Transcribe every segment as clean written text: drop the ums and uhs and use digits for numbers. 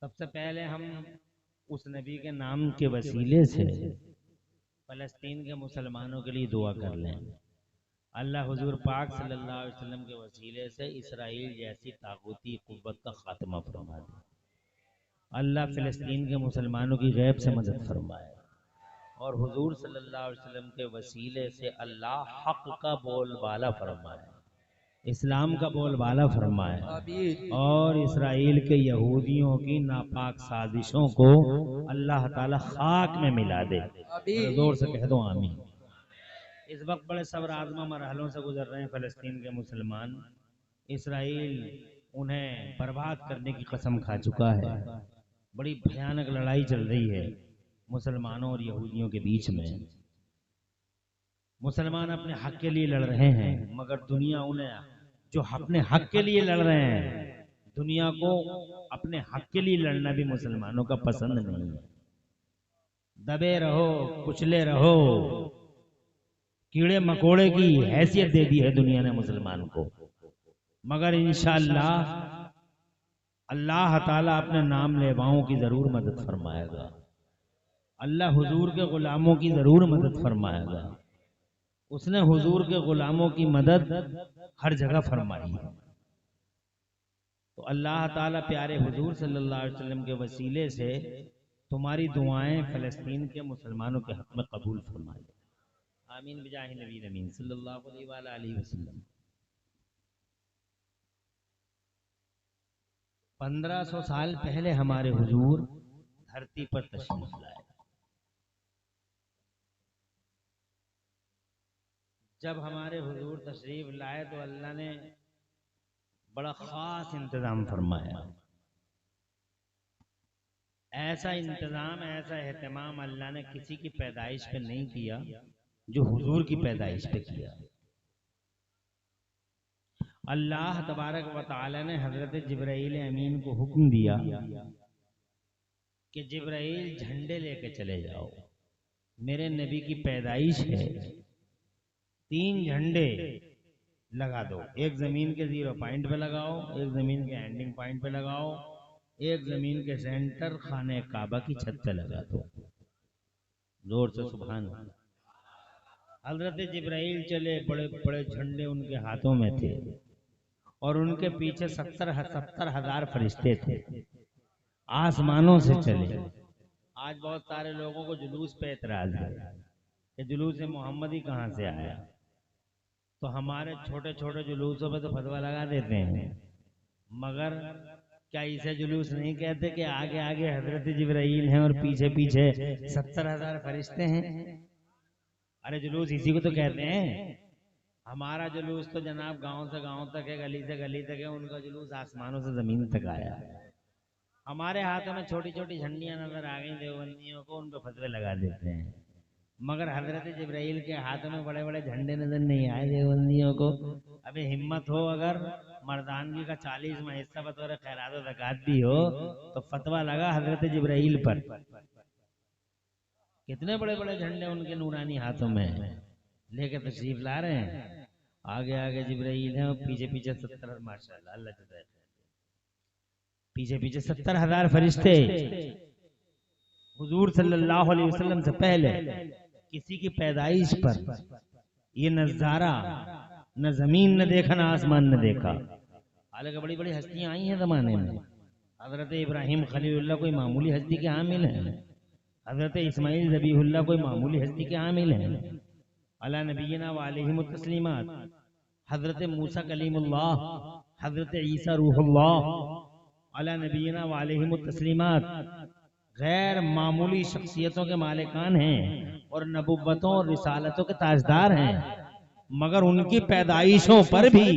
सबसे पहले हम उस नबी के नाम के वसीले से फ़लस्तीन के मुसलमानों के लिए दुआ कर लें। अल्लाह हुजूर पाक सल्लल्लाहु अलैहि वसल्लम के वसीले से इसराइल जैसी ताकूती कुव्वत का खात्मा फरमा दे। अल्लाह फ़लस्तीन के मुसलमानों की गैब से मदद फरमाए और हुजूर सल्लल्लाहु अलैहि वसल्लम के वसीले से अल्लाह हक का बोलबाला फरमाए, इस्लाम का बोलबाला फरमाए और इसराइल के यहूदियों की नापाक साजिशों को अल्लाह ताला खाक में मिला दे। जोर से कह दो आमीन। इस वक्त बड़े सब्र आज़मा मरहलों से गुजर रहे हैं फ़लस्तीन के मुसलमान। इसराइल उन्हें बर्बाद करने की कसम खा चुका है। बड़ी भयानक लड़ाई चल रही है मुसलमानों और यहूदियों के बीच में। मुसलमान अपने हक के लिए लड़ रहे हैं, मगर दुनिया उन्हें जो अपने हक के लिए लड़ रहे हैं, दुनिया को अपने हक के लिए लड़ना भी मुसलमानों का पसंद नहीं है। दबे रहो, कुचले रहो, कीड़े मकोड़े की हैसियत दे दी है दुनिया ने मुसलमान को, मगर इंशाअल्लाह अल्लाह ताला अपने नाम लेवाओं की जरूर मदद फरमाएगा। अल्लाह हुजूर के गुलामों की जरूर मदद फरमाएगा। उसने हुजूर के गुलामों की मदद हर जगह फरमाई है। तो अल्लाह ताला प्यारे हुजूर सल्लल्लाहु अलैहि वसल्लम के वसीले से तुम्हारी दुआएं फ़लस्तीन के मुसलमानों के हक में कबूल फरमाए। आमीन बिजाहि नबी अमीन सल्लल्लाहु अलैहि वसल्लम। 1500 साल पहले हमारे हुजूर धरती पर तशरीफ लाए। जब हमारे हुजूर तशरीफ लाए तो अल्लाह ने बड़ा खास इंतजाम फरमाया। ऐसा इंतजाम, ऐसा एहतमाम अल्लाह ने किसी की पैदाइश पे नहीं किया जो हुजूर की पैदाइश पे किया। अल्लाह तबारक व तआला ने हजरत जिब्राइल अमीन को हुक्म दिया कि जिब्राइल झंडे लेके चले जाओ, मेरे नबी की पैदाइश है, 3 झंडे लगा दो। एक जमीन के 0 पॉइंट पे लगाओ, एक जमीन के एंडिंग पॉइंट पे लगाओ, एक जमीन के सेंटर खाने काबा की छत पे लगा दो। जोर से सुभान अल्लाह। हजरत जिब्राइल चले, बड़े बड़े झंडे उनके हाथों में थे और उनके पीछे 70,000 फरिश्ते थे, आसमानों से चले। आज बहुत सारे लोगों को जुलूस पे एतराज है कि जुलूस मोहम्मदी कहाँ से आया। तो हमारे छोटे छोटे जुलूसों पे तो फतवा लगा देते हैं, मगर क्या इसे जुलूस नहीं कहते कि आगे आगे हजरत जिब्राइल हैं और पीछे पीछे 70,000 फरिश्ते हैं। अरे जुलूस इसी को तो कहते हैं। हमारा जुलूस तो जनाब गांव से गांव तक है, गली से गली तक है, उनका जुलूस आसमानों से जमीन तक आया। हमारे हाथों में छोटी छोटी झंडियां नजर आ गई देवबंदियों को, उन पर फतवे लगा देते हैं, मगर हजरत जिब्राइल के हाथों में बड़े बड़े झंडे नजर नहीं आए देवबंदियों को। अभी हिम्मत हो, अगर मर्दानगी का 40वां हिस्सा बतौर खैरात व ज़कात भी हो, तो फतवा लगा हजरत जिब्राइल पर। कितने बड़े बड़े झंडे उनके नूरानी हाथों में लेके तशरीफ ला रहे हैं। आगे आगे जिब्राइल है और पीछे पीछे 70, माशाअल्लाह, अल्लाह जज़ाए, पीछे पीछे 70,000 फरिश्ते। हुजूर सल्लल्लाहु अलैहि वसल्लम से पहले किसी की पैदाइश पर ये नजारा न जमीन न देखा, न आसमान न देखा। हालांकि बड़ी बड़ी हस्तियां आई हैं जमाने में। हजरत इब्राहिम खलीलुल्लाह कोई मामूली हस्ती के हामिल हैं, हजरत इस्माइल ज़बीहुल्लाह कोई मामूली हस्ती के हामिल हैं। अला नबीना व अलैहिम तस्लीमात। हजरत मूसा कलीमुल्लाह, हजरत ईसा रूहुल्लाह, अला नबीना व अलैहिम तस्लीमात गैर मामूली शख्सियतों के मालिकान हैं और नबुव्वतों और रिसालतों के ताजदार हैं, मगर उनकी पैदाइशों पर भी,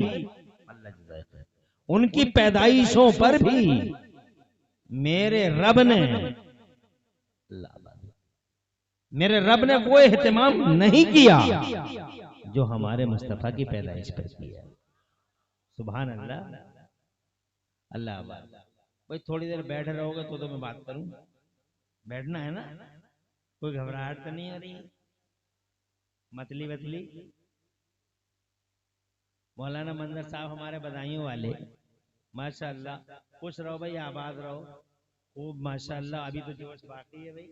उनकी पैदाइशों पर भी मेरे रब ने वो एहतमाम नहीं किया जो हमारे मुस्तफा की पैदाइश पर किया। सुभान अल्लाह, अल्लाह। भाई थोड़ी देर बैठे रहोगे तो मैं बात करूं। बैठना है ना, कोई घबराहट तो नहीं आ रही? मतली वतली। मौलाना मंजर साहब हमारे बधाइयों वाले, माशाअल्लाह। खुश रहो भाई, आबाद रहो, खूब माशाअल्लाह, अभी तो जोश बाकी है भाई,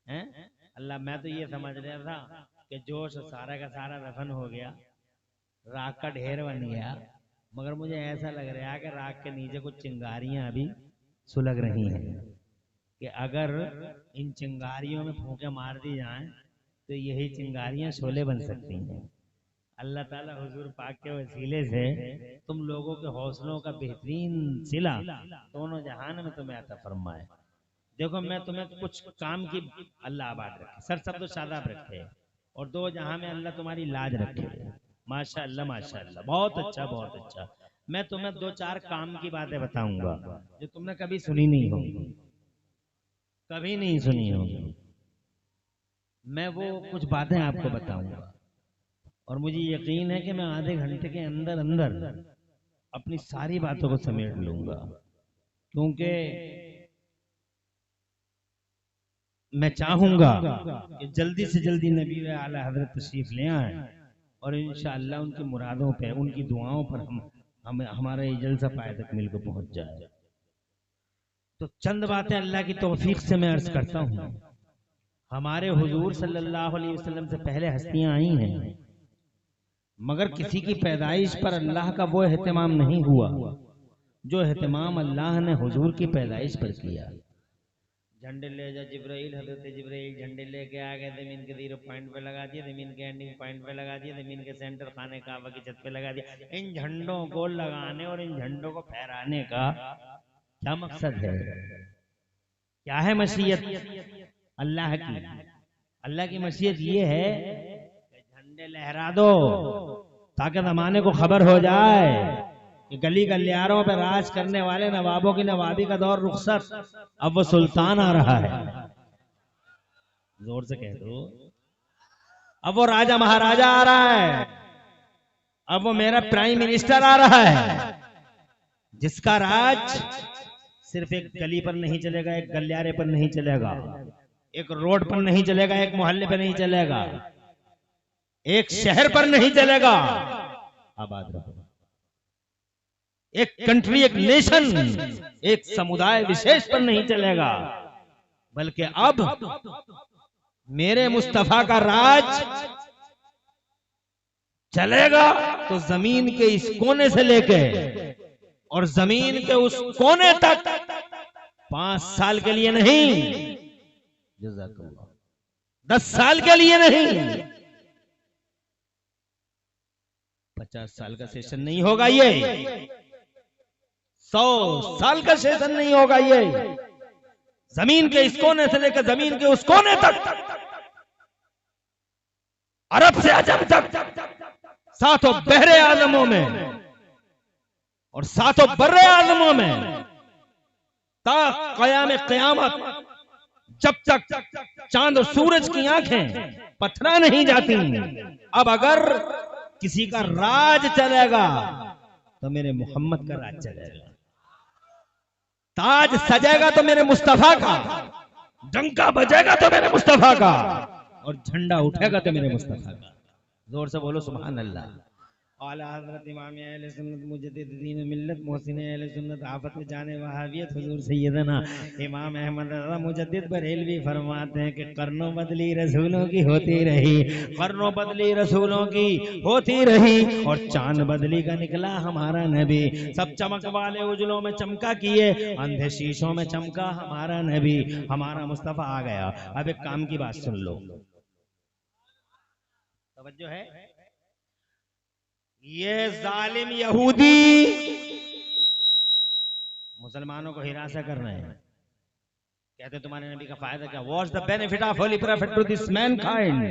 हैं? अल्लाह, मैं तो ये समझ रहा था कि जोश सारा का सारा दफन हो गया, राख का ढेर बन गया, मगर मुझे ऐसा लग रहा है कि राख के नीचे कुछ चिंगारियां अभी सुलग रही हैं, कि अगर इन चिंगारियों में फूंके मार दी जाएं तो यही चिंगारियां शोले बन सकती हैं। अल्लाह ताला हुजूर पाक के वसीले से तुम लोगों के हौसलों का बेहतरीन सिला दोनों जहान में तुम्हें अता फरमाए। देखो, मैं तुम्हें कुछ काम की अल्लाह आबाद रखे, सर सब तो शादाब रखे, और दो जहां में अल्लाह तुम्हारी लाज रखे। माशाअल्लाह माशाअल्लाह, बहुत अच्छा बहुत अच्छा। मैं तुम्हें दो चार काम की बातें बताऊंगा जो तुमने कभी सुनी नहीं होगी, कभी नहीं सुनी होगी। मैं वो कुछ बातें आपको बताऊंगा और मुझे यकीन है कि मैं आधे घंटे के अंदर अंदर अपनी सारी बातों को समेट लूंगा, क्योंकि मैं चाहूंगा कि जल्दी से जल्दी नबी व आला हजरत तशरीफ ले आए और इंशाअल्लाह उनकी मुरादों पे, उनकी दुआओं पर हम हमारा ये जलसा पाए तकमील को पहुंच जाए। तो चंद बातें अल्लाह की तौफीक से मैं अर्ज करता हूँ। हमारे हुजूर सल्लल्लाहु अलैहि वसल्लम से पहले हस्तियां आई हैं, मगर किसी की पैदाइश पर अल्लाह का वो एहतमाम नहीं हुआ जो एहतमाम अल्लाह ने हुजूर की पैदाइश पर किया। झंडे ले जा जिब्राइल, हजरत जिब्राइल झंडे लेके आ गए, जमीन के 0 पॉइंट पे लगा दिया, जमीन के एंडिंग पॉइंट पे लगा दिया, जमीन के सेंटर खाने काबा की छत पे लगा दिया। इन झंडों को लगाने और इन झंडों को फहराने का क्या मकसद है? क्या है मशीयत अल्लाह की? अल्लाह की मशीयत ये है कि झंडे लहरा दो ताकि जमाने को खबर हो जाए कि गली गलियारों पे राज करने वाले नवाबों की नवाबी का दौर रुखसत, अब वो सुल्तान आ रहा है। जोर से कह दो, अब वो राजा महाराजा आ रहा है, अब वो मेरा प्राइम मिनिस्टर आ रहा है, जिसका राज सिर्फ एक गली पर नहीं चलेगा, एक गलियारे पर नहीं चलेगा, एक रोड पर नहीं चलेगा, एक मोहल्ले पर नहीं चलेगा, एक शहर पर नहीं चलेगा, आबाद रहो, एक कंट्री, एक नेशन, एक समुदाय विशेष पर नहीं चलेगा, बल्कि अब मेरे मुस्तफा का राज चलेगा तो जमीन के इस कोने से लेके और जमीन के उस कोने तक 5 साल के लिए नहीं, 10 साल के लिए नहीं, 50 साल का सेशन नहीं होगा ये, 100 साल का सेशन नहीं होगा ये। जमीन के इस कोने से लेकर जमीन के उस कोने तक, अरब से अजम तक, सातों बहरे आलमों में और सातों बर्रे आलमों में, ता क़याम क़यामत, जब तक चांद और सूरज की आंखें पथरा नहीं जाती, अब अगर किसी का राज चलेगा तो मेरे मोहम्मद का राज चलेगा। ताज सजेगा तो मेरे मुस्तफा का, डंका बजेगा तो मेरे मुस्तफा का, और झंडा उठेगा तो मेरे मुस्तफा का। जोर से बोलो सुभान अल्लाह। आला हज़रत इमाम अहले सुन्नत मुजद्दिद दीन मिल्लत मोहसिन अहले सुन्नत आफत जाने वहावियत हुजूर सैयदना इमाम अहमद रज़ा मुजद्दिद बरेलवी फरमाते हैं कि कर्नों बदली रसूलों की होती रही, कर्नों बदली रसूलों की होती रही, और चांद बदली का निकला हमारा नबी। सब चमक वाले उजलों में चमका किए, अंधे शीशों में चमका हमारा नबी, हमारा मुस्तफा आ गया। अब एक काम की बात सुन लो, तवज्जो है। ये जालिम यहूदी मुसलमानों को हिरासा कर रहे हैं, कहते तुम्हारे नबी का फायदा क्या? What's the benefit of holy prophet to this mankind?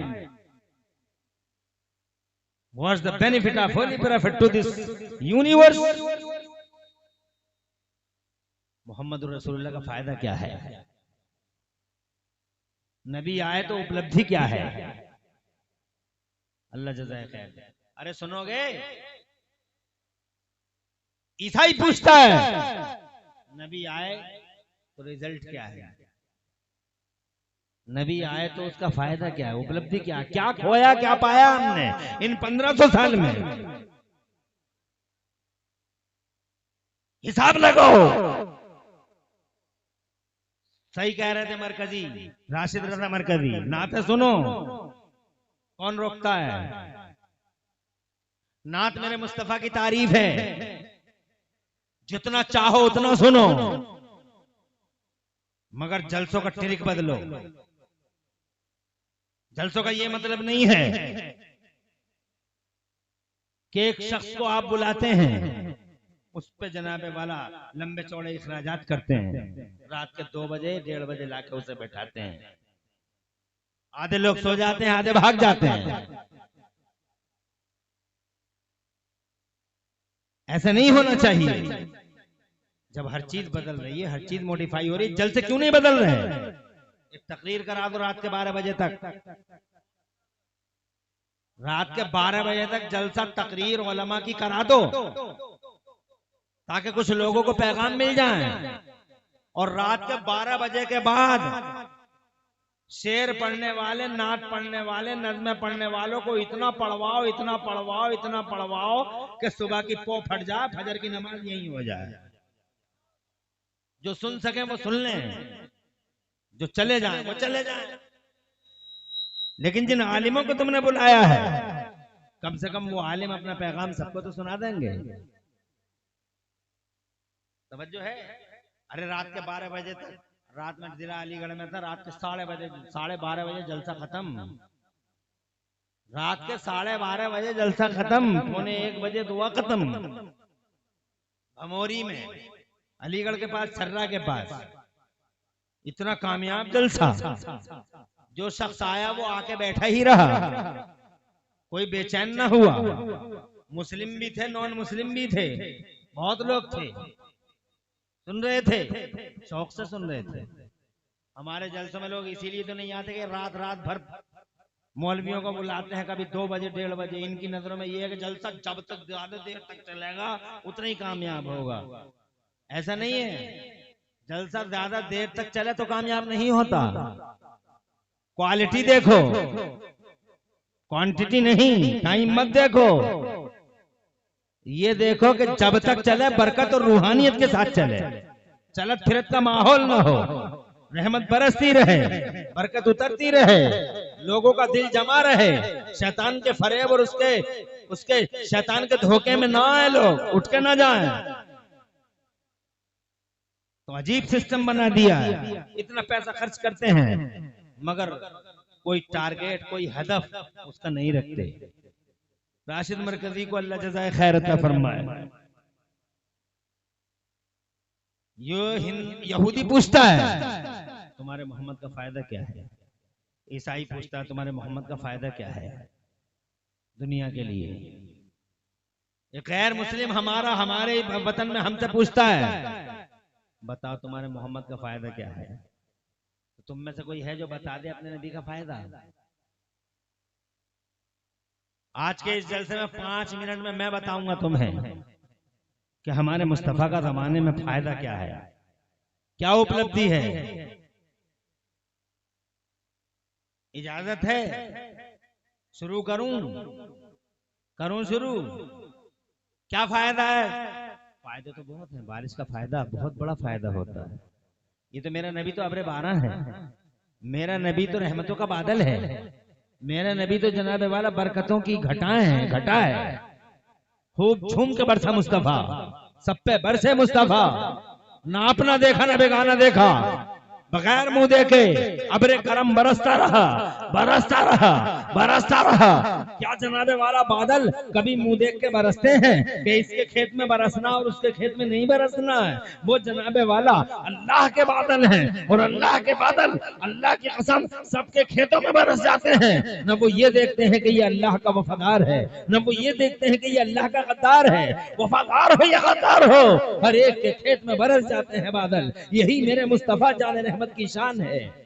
What's the benefit of holy prophet to this universe? Muhammad रसूलुल्लाह का फायदा क्या है? नबी आए तो उपलब्धि क्या है? अल्लाह जज़ाए खैर दे। अरे सुनोगे, ईसाई पूछता है नबी आए तो रिजल्ट क्या है? नबी आए तो उसका फायदा क्या है, उपलब्धि क्या है? क्या खोया क्या पाया हमने इन 1500 साल में? हिसाब लगाओ। सही कह रहे थे मरकजी, राशिद रजा मरकजी। नाते सुनो, कौन रोकता है? नात मेरे मुस्तफा की तारीफ है, जितना चाहो उतना सुनो, मगर जलसों का ट्रिक बदलो। जलसों का ये मतलब नहीं है कि एक शख्स को आप बुलाते हैं, उस पे जनाबे वाला लंबे चौड़े इखराजात करते हैं, रात के 2 बजे 1:30 बजे लाके उसे बैठाते हैं। आधे लोग सो जाते हैं, आधे भाग जाते हैं। ऐसा नहीं होना चाहिए। जब हर चीज बदल रही है, हर चीज मॉडिफाई हो रही है, जलसे क्यों नहीं बदल रहे हैं? एक तकरीर करा दो रात के 12 बजे तक, रात के 12 बजे तक जलसा तकरीर उलमा की करा दो, ताकि कुछ लोगों को पैगाम मिल जाए। और रात के 12 बजे के बाद शेर पढ़ने वाले, नात पढ़ने वाले, नज़्में पढ़ने वालों को इतना पढ़वाओ, इतना पढ़वाओ, इतना पढ़वाओ कि सुबह की पो फट जाए, फजर की नमाज यही हो जाए। जो सुन सके वो सुन लें, जो चले जाए वो चले जाए। लेकिन जिन आलिमों को तुमने बुलाया है, कम से कम वो आलिम अपना पैगाम सबको तो सुना देंगे। तवज्जो है? अरे रात के 12 बजे तक, रात में जिला अलीगढ़ में था, रात के 12:30 बजे जलसा खत्म। रात के 12:30 बजे जलसा खत्म, 1:45 बजे दुआ खत्म। भमोरी में, अलीगढ़ के पास, छर्रा के पास, इतना कामयाब जलसा। जो शख्स आया वो आके बैठा ही रहा, कोई बेचैन ना हुआ। मुस्लिम भी थे, नॉन मुस्लिम भी थे, बहुत लोग थे, सुन रहे थे, शौक से सुन रहे थे। हमारे जलसों में लोग इसीलिए तो नहीं आते कि रात भर मौलवियों को बुलाते हैं, कभी 2 बजे 1:30 बजे। इनकी नजरों में ये है कि जलसा जब तक ज्यादा देर तक चलेगा उतना ही कामयाब होगा। ऐसा नहीं है, जलसा ज्यादा देर तक चले तो कामयाब नहीं होता। क्वालिटी देखो, क्वांटिटी नहीं। टाइम मत देखो, ये देखो कि जब तक चले बरकत और रूहानियत के साथ चले, चलत फिरत का माहौल ना हो, रहमत बरसती रहे, बरकत उतरती रहे, लोगों का दिल जमा रहे, शैतान के फरेब और उसके शैतान के धोखे में ना आए, लोग उठ के ना जाएं। तो अजीब सिस्टम बना दिया है। इतना पैसा खर्च करते हैं मगर कोई टारगेट, कोई हदफ उसका नहीं रखते। राशिद मरकजी को अल्लाह जज़ाए खैर अता फरमाए। यहूदी पूछता है तुम्हारे मोहम्मद का फायदा क्या है? ईसाई पूछता है तुम्हारे मोहम्मद का फायदा क्या है दुनिया के लिए? एक गैर मुस्लिम हमारे वतन में हमसे पूछता है बताओ तुम्हारे मोहम्मद का फायदा क्या है? तो तुम में से कोई है जो बता दे अपने नबी का फायदा? आज के इस जलसे में 5 मिनट में मैं बताऊंगा तुम्हें कि हमारे मुस्तफा का जमाने में फायदा क्या है, क्या उपलब्धि है। इजाजत है? शुरू करूं शुरू? क्या फायदा है? फायदे तो बहुत हैं। बारिश का फायदा बहुत बड़ा फायदा होता है। ये तो मेरा नबी तो अब्रे बारह है, मेरा नबी तो रहमतों का बादल है, मेरा नबी तो जनाबे वाला बरकतों की घटा है। खूब झूम के बरसा मुस्तफा, सब पे बरसे मुस्तफा, ना अपना देखा ना बेगाना देखा, बगैर मुंह देखे अबरे करम बरसता रहा। क्या जनाबे वाला बादल कभी मुंह देख के बरसते हैं कि इसके खेत में बरसना और उसके खेत में नहीं बरसना है? वो जनाबे वाला अल्लाह के बादल हैं और अल्लाह के बादल अल्लाह की कसम सबके खेतों में बरस जाते हैं। न वो ये देखते हैं कि ये अल्लाह का वफादार है, न वो ये देखते हैं कि ये अल्लाह का गद्दार है। वफादार हो या गद्दार हो, हर एक के खेत में बरस जाते हैं बादल। यही मेरे मुस्तफा जान रहमत की शान है।